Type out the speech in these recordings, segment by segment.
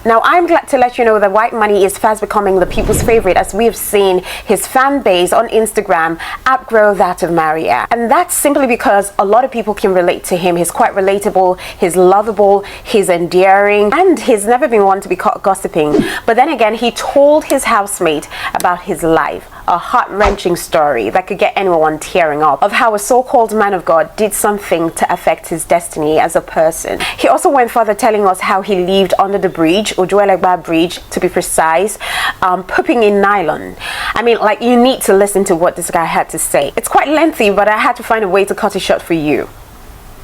Now, I'm glad to let you know that Whitemoney is fast becoming the people's favorite, as we've seen his fan base on Instagram outgrow that of Maria. And that's simply because a lot of people can relate to him. He's quite relatable, he's lovable, he's endearing, and he's never been one to be caught gossiping. But then again, he told his housemate about his life, a heart-wrenching story that could get anyone tearing up, of how a so-called man of God did something to affect his destiny as a person. He also went further, telling us how he lived under the bridge, Ojuelegba Bridge to be precise, pooping in nylon. I mean, like, you need to listen to what this guy had to say. It's quite lengthy, but I had to find a way to cut it short for you.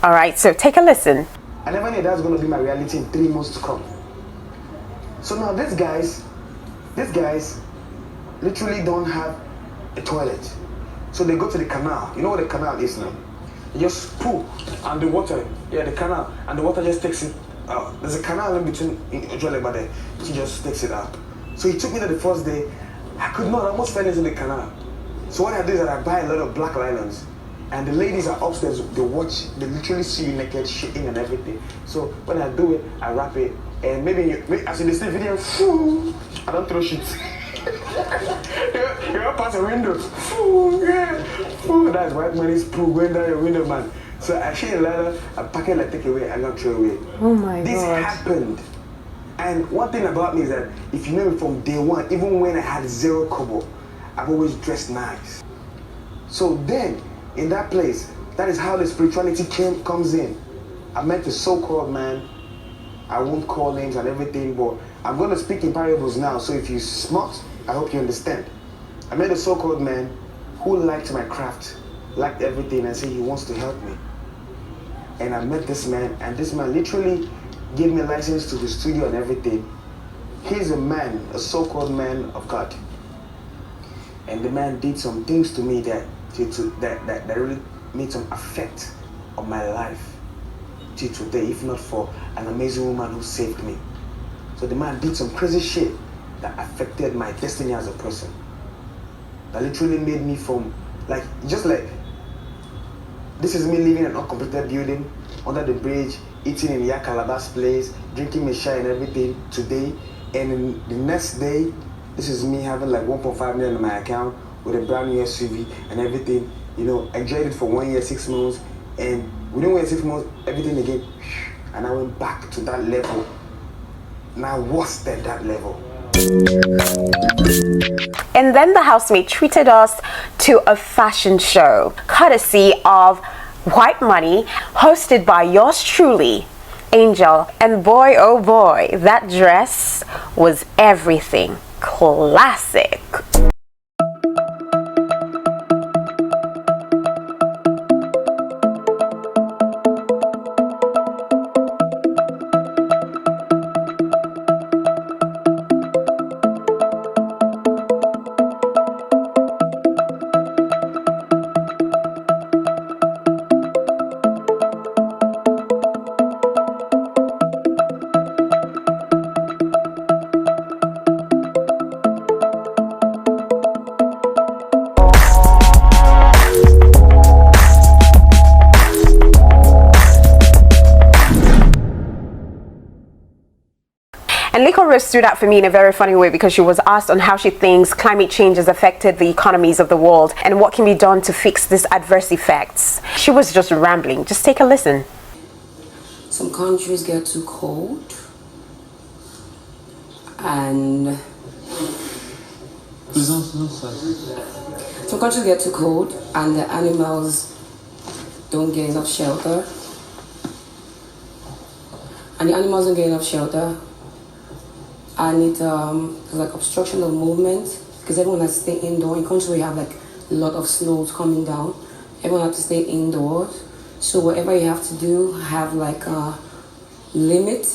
All right, so take a listen. I never knew that was going to be my reality in 3 months to come. So now these guys literally don't have a toilet. So they go to the canal. You know what the canal is now? You just poo and the water, the canal, and the water just takes it out. There's a canal in between Ojuelegba there. She just takes it out. So he took me there the first day. I almost fell into the canal. So what I do is that I buy a lot of black nylons, and the ladies are upstairs, they literally see you naked, shitting and everything. So when I do it, I wrap it, and maybe as in the same video, I don't throw shit. You're past the windows. That's Whitemoney's poo going down your window, man. So I share a ladder, I pack it, like take away, I'm not throw away. Oh my God. This happened. And one thing about me is that if you know me from day one, even when I had 0 kobo, I've always dressed nice. So then, in that place, that is how the spirituality comes in. I met the so-called man. I won't call names and everything, but I'm going to speak in parables now. So if you're smart, I hope you understand. I met a so-called man who liked my craft, liked everything, and said he wants to help me. And I met this man, and this man literally gave me a license to his studio and everything. He's a man, a so-called man of God. And the man did some things to me that really made some effect on my life till today, if not for an amazing woman who saved me. So the man did some crazy shit that affected my destiny as a person. That literally made me from, this is me living in an uncompleted building, under the bridge, eating in Yakalaba's place, drinking my chai and everything today. And the next day, this is me having like 1.5 million in my account with a brand new SUV and everything. You know, I enjoyed it for 1 year, 6 months, and within 1 year, 6 months, everything again. And I went back to that level. Now worse than that level. And then the housemate treated us to a fashion show, courtesy of Whitemoney, hosted by yours truly, Angel. And boy, oh boy, that dress was everything. Classic. And Liko Rose stood out for me in a very funny way, because she was asked on how she thinks climate change has affected the economies of the world and what can be done to fix these adverse effects. She was just rambling. Just take a listen. Some countries get too cold, and some countries get too cold and the animals don't get enough shelter. And it's like obstruction of movement, because everyone has to stay indoor. In countries where you have like a lot of snows coming down, everyone has to stay indoors. So whatever you have to do, have like a limit.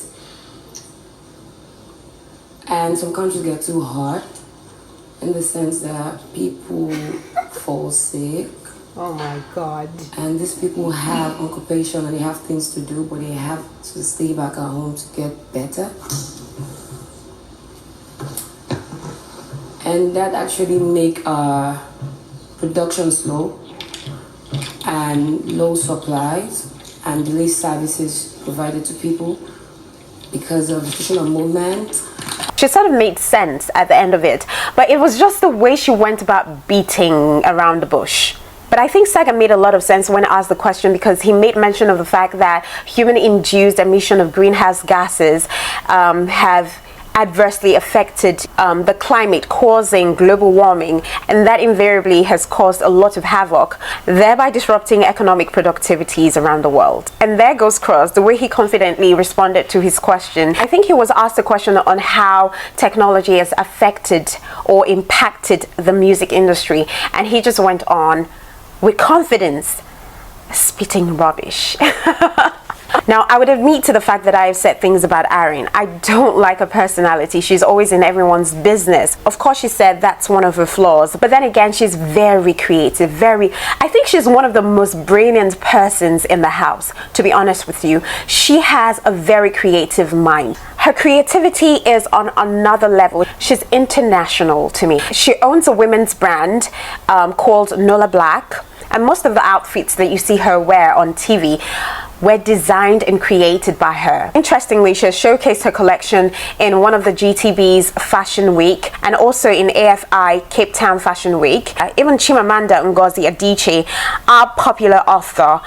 And some countries get too hot, in the sense that people fall sick. Oh my God. And these people have occupation and they have things to do, but they have to stay back at home to get better. And that actually make production slow and low supplies and delay services provided to people. because of restriction of movement. She sort of made sense at the end of it, but it was just the way she went about beating around the bush. But I think Saga made a lot of sense when asked the question, because he made mention of the fact that human-induced emission of greenhouse gases have adversely affected the climate, causing global warming, and that invariably has caused a lot of havoc, thereby disrupting economic productivities around the world. And there goes Cross, the way he confidently responded to his question. I think he was asked a question on how technology has affected or impacted the music industry, and he just went on with confidence, spitting rubbish. Now, I would admit to the fact that I have said things about Arin. I don't like her personality. She's always in everyone's business. Of course, she said that's one of her flaws. But then again, she's very creative, I think she's one of the most brilliant persons in the house, to be honest with you. She has a very creative mind. Her creativity is on another level. She's international to me. She owns a women's brand called Nola Black. And most of the outfits that you see her wear on TV were designed and created by her. Interestingly, she has showcased her collection in one of the GTB's Fashion Week and also in AFI Cape Town Fashion Week. Even Chimamanda Ngozi Adichie, our popular author,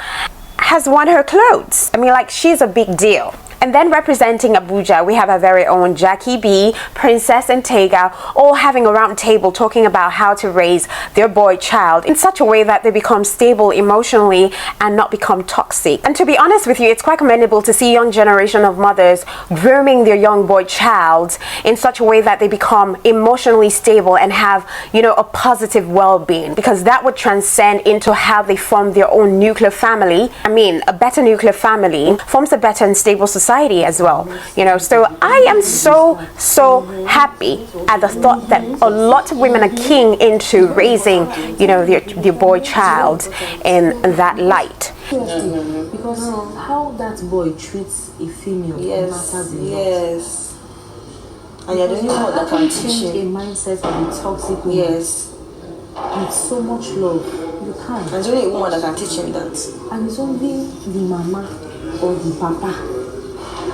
has worn her clothes. I mean, like, she's a big deal. And then representing Abuja, we have our very own Jackie B, Princess and Tega, all having a round table talking about how to raise their boy child in such a way that they become stable emotionally and not become toxic. And to be honest with you, it's quite commendable to see a young generation of mothers grooming their young boy child in such a way that they become emotionally stable and have, you know, a positive well-being, because that would transcend into how they form their own nuclear family. I mean, a better nuclear family forms a better and stable society as well, you know. So I am so happy at the thought that a lot of women are keen into raising, you know, their boy child in that light. Because how that boy treats a female matters a lot. Yes. And you're the only one that can teach change a him. mindset of a toxic woman. Yes. With so much love, you can't. And there's only a woman that can teach him that. And it's only the mama or the papa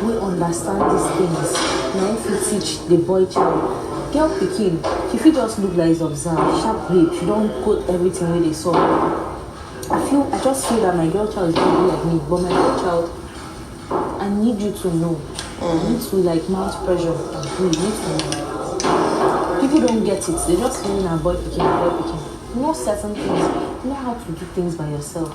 we understand these things. Now if you teach the boy child, girl pikin, she fit just look like it's observed, sharp rape, she don't quote everything where they saw. I just feel that my girl child is going to be like me, but my girl child, I need you to know. I need to like mount pressure and you need to know. People don't get it, they just feel a boy pikin. You know certain things, you know how to do things by yourself.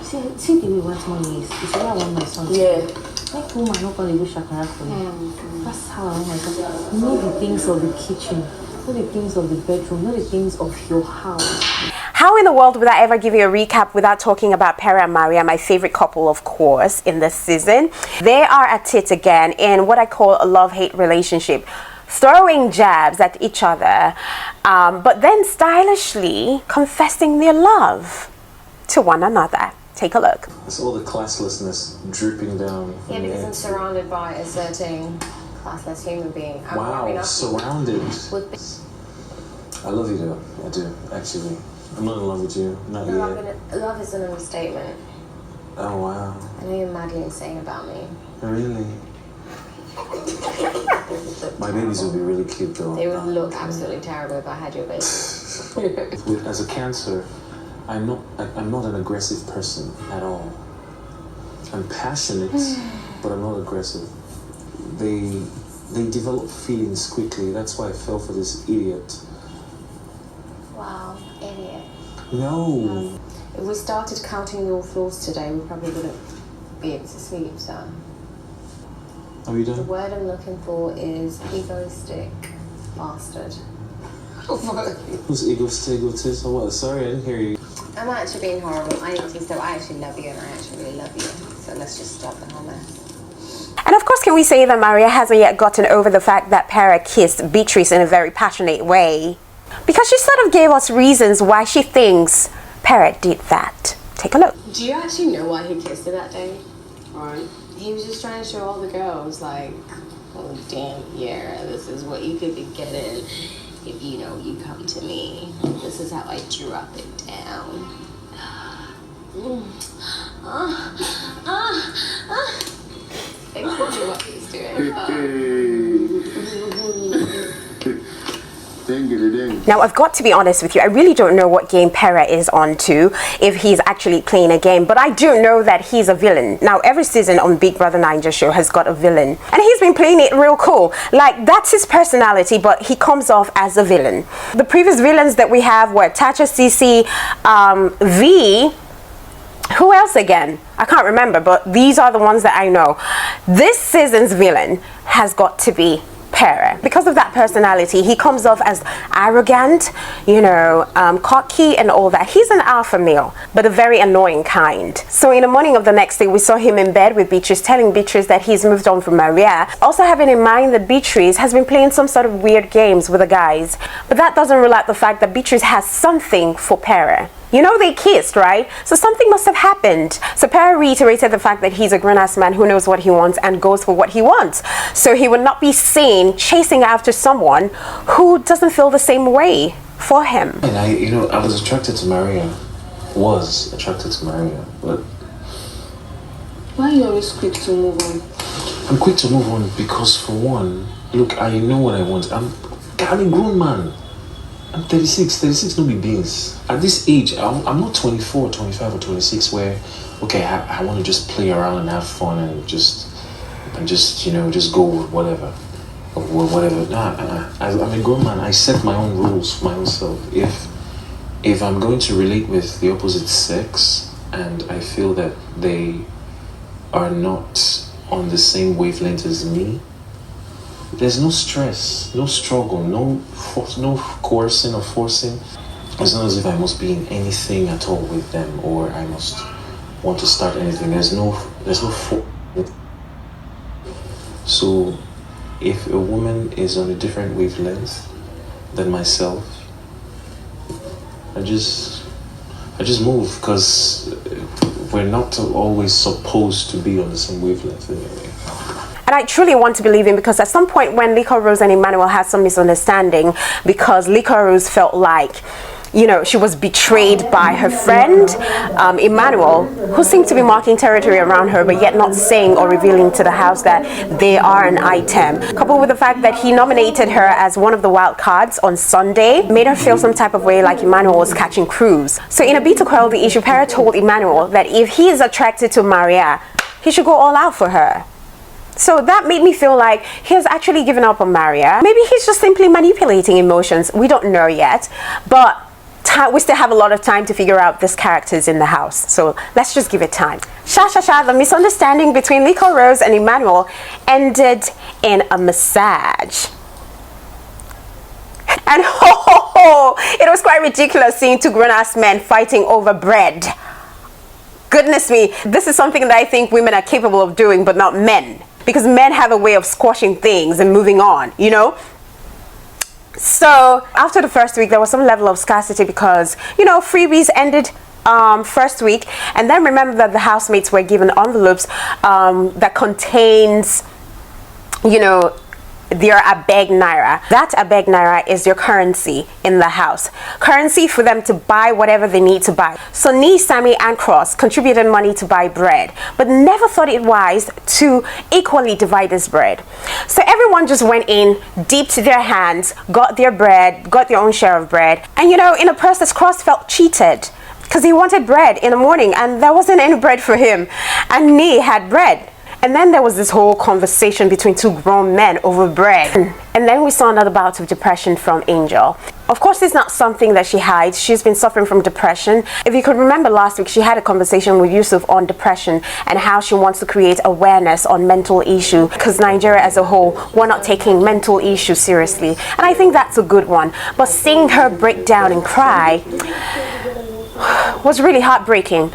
See the way Whitemoney is. It's where I want my son to be. Like woman, not gonna go shakara for me. That's how I want my son. Know the things of the kitchen, know the things of the bedroom, know the things of your house. How in the world would I ever give you a recap without talking about Pere and Maria, my favorite couple, of course, in this season? They are at it again in what I call a love-hate relationship, throwing jabs at each other, but then stylishly confessing their love to one another. Take a look. It's all the classlessness drooping down. Yeah, because I'm surrounded by a certain classless human being. Wow, surrounded. I love you though, I do, actually. I'm not in love with you, not No, yet. love is an understatement. Oh wow. I know you're madly insane about me. Really? My babies would be really cute though. They would look absolutely terrible if I had your baby. As a Cancer, I'm not an aggressive person at all. I'm passionate, but I'm not aggressive. They develop feelings quickly. That's why I fell for this idiot. Wow, idiot. No. If we started counting your flaws today, we probably wouldn't be able to sleep, so. Are you The done? word I'm looking for is egoistic bastard. Who's egotist or what? Sorry, I didn't hear you. I'm actually being horrible. I need to stop. I actually love you and I actually really love you. So let's just stop the whole mess. And of course, can we say that Maria hasn't yet gotten over the fact that Pere kissed Beatrice in a very passionate way? Because she sort of gave us reasons why she thinks Pere did that. Take a look. Do you actually know why he kissed her that day? Right. He was just trying to show all the girls, like, oh damn, yeah, this is what you could be getting if you know you come to me. This is how I drop it down. what he's doing. Now, I've got to be honest with you, I really don't know what game Pere is on to, if he's actually playing a game, but I do know that he's a villain. Now, every season on Big Brother Naija show has got a villain, and he's been playing it real cool. Like, that's his personality, but he comes off as a villain. The previous villains that we have were Tacha, Cece, V, who else again? I can't remember, but these are the ones that I know. This season's villain has got to be Pere. Because of that personality, he comes off as arrogant, you know, cocky and all that. He's an alpha male, but a very annoying kind. So in the morning of the next day, we saw him in bed with Beatrice, telling Beatrice that he's moved on from Maria. Also having in mind that Beatrice has been playing some sort of weird games with the guys. But that doesn't rule out the fact that Beatrice has something for Pere. You know, they kissed, right? So something must have happened. So Pere reiterated the fact that he's a grown-ass man who knows what he wants and goes for what he wants. So he would not be seen chasing after someone who doesn't feel the same way for him. And I was attracted to Maria. Was attracted to Maria, but Why are you always quick to move on? I'm quick to move on because, for one, look, I know what I want. I'm a grown man. I'm 36 no be beans. At this age, I'm not 24, 25 or 26 where, okay, I want to just play around and have fun and just you know, just go with whatever. Or whatever. Nah, I'm a grown man. I set my own rules for my own self. If I'm going to relate with the opposite sex and I feel that they are not on the same wavelength as me, there's no stress, no struggle, no coercing or forcing. It's not as if I must be in anything at all with them or I must want to start anything. There's no So if a woman is on a different wavelength than myself, I just move, because we're not always supposed to be on the same wavelength anyway. And I truly want to believe him, because at some point when Lico Rose and Emmanuel had some misunderstanding, because Lico Rose felt like, you know, she was betrayed by her friend, Emmanuel, who seemed to be marking territory around her, but yet not saying or revealing to the house that they are an item. Coupled with the fact that he nominated her as one of the wild cards on Sunday, made her feel some type of way like Emmanuel was catching cruise. So in a bid to quell the issue, Pere told Emmanuel that if he is attracted to Maria, he should go all out for her. So that made me feel like he has actually given up on Maria. Maybe he's just simply manipulating emotions. We don't know yet, but we still have a lot of time to figure out these characters in the house. So let's just give it time. The misunderstanding between Lico Rose and Emmanuel ended in a massage. And it was quite ridiculous seeing two grown-ass men fighting over bread. Goodness me, this is something that I think women are capable of doing, but not men. Because men have a way of squashing things and moving on, you know? So after the first week, there was some level of scarcity because, you know, freebies ended first week. And then remember that the housemates were given envelopes that contains, you know, their Bbnaija. That Bbnaija is your currency in the house. Currency for them to buy whatever they need to buy. So Niyi, Sammy and Cross contributed money to buy bread, but never thought it wise to equally divide this bread. So everyone just went in, dipped their hands, got their bread, got their own share of bread. And you know, in the process, Cross felt cheated because he wanted bread in the morning and there wasn't any bread for him. And Niyi had bread. And then there was this whole conversation between two grown men over bread. And then we saw another bout of depression from Angel. Of course, it's not something that she hides. She's been suffering from depression. If you could remember last week, she had a conversation with Yusuf on depression and how she wants to create awareness on mental issue, because Nigeria as a whole, we're not taking mental issues seriously. And I think that's a good one. But seeing her break down and cry was really heartbreaking.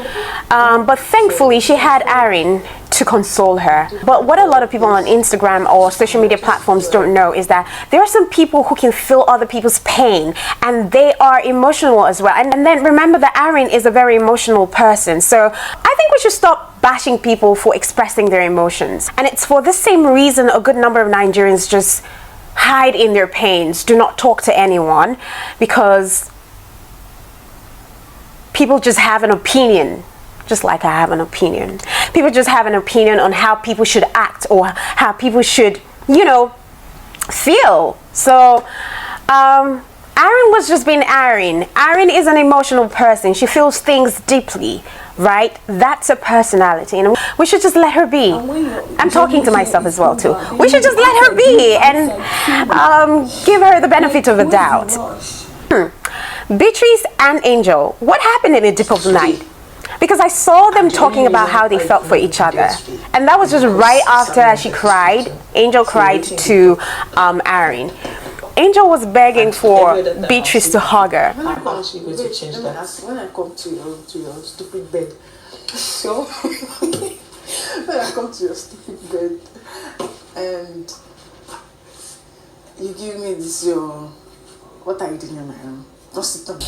But thankfully, she had Arin to console her. But what a lot of people on Instagram or social media platforms don't know is that there are some people who can feel other people's pain and they are emotional as well. And then remember that Arin is a very emotional person. So I think we should stop bashing people for expressing their emotions. And it's for the same reason a good number of Nigerians just hide in their pains, do not talk to anyone, because people just have an opinion just like I have an opinion. People just have an opinion on how people should act or how people should, you know, feel. So Arin was just being Arin. Arin is an emotional person. She feels things deeply, right? That's a personality, and we should just let her be. I'm talking to myself as well too. We should just let her be and give her the benefit of the doubt. Beatrice and Angel, what happened in the deep of the night? Because I saw them talking about how they felt for each other, and that was just right after she cried. Angel cried to Arin. Angel was begging for Beatrice to hug her. When I come to your stupid bed, so when I come to your stupid bed and you give me this what are you doing in my room? Just sit on me.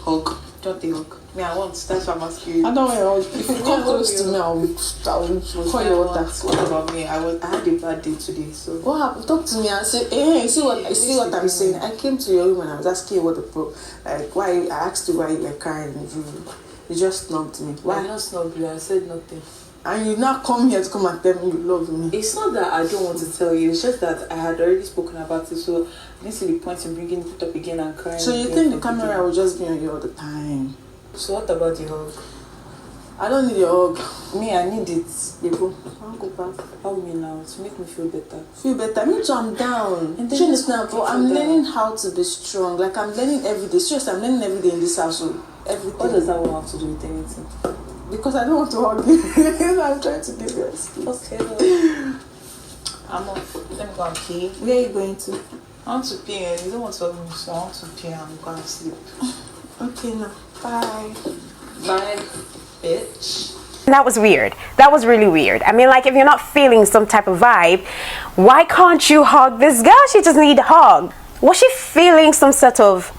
Hug. Don't the hug. Me, I want. That's what I'm asking you. I don't want to hug. If you come close to me, I will call you water. What about me? I had a bad day today. So what happened? Talk to me and say, hey, see what I'm saying. I came to your room and I was asking you what the problem. Like why? I asked you why you were crying. You just snubbed me. Why? I not snubbed you. I said nothing. And you now come here to come and tell me you love me. It's not that I don't want to tell you. It's just that I had already spoken about it. So I need to be point in bringing it up again and crying. So you think the camera will just be on you all the time? So what about the hug? I don't need your hug. Me, I need it. You go. I'll go back. Hug me now to make me feel better. Feel better? Me too, I'm down. And then but I'm learning how to be strong. Like I'm learning every day. Seriously, I'm learning every day in this household. Everything. What does that one have to do with anything? Because I don't want to hug you. I'm trying to give you a excuse. Okay, well, I'm off. Let me go and pee. Where are you going to? I want to pee. You don't want to hug me, so I want to pee and go and sleep. Okay, now. Bye. Bye, bitch. That was weird. That was really weird. I mean, like, if you're not feeling some type of vibe, why can't you hug this girl? She just needs a hug. Was she feeling some sort of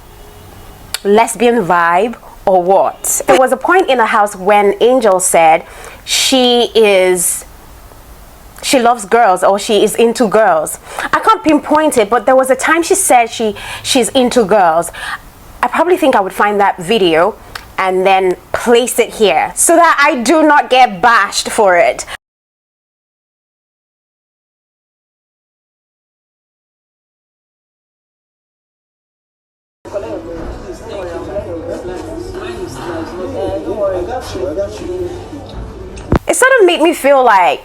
lesbian vibe or what? There was a point in the house when Angel said she loves girls or she is into girls. I can't pinpoint it, but there was a time she said she's into girls. I probably think I would find that video and then place it here so that I do not get bashed for it. It sort of made me feel like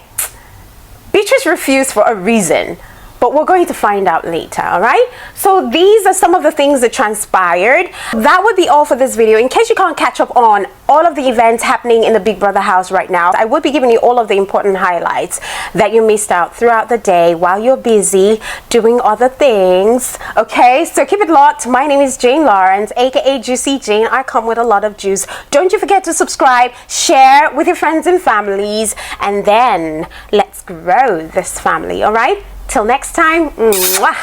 Beatrice refused for a reason, but we're going to find out later, all right? So these are some of the things that transpired. That would be all for this video. In case you can't catch up on all of the events happening in the Big Brother house right now, I would be giving you all of the important highlights that you missed out throughout the day while you're busy doing other things, okay? So keep it locked. My name is Jane Lawrence, aka Juicy Jane. I come with a lot of juice. Don't you forget to subscribe, share with your friends and families, and then let's grow this family, all right? Till next time, mwah.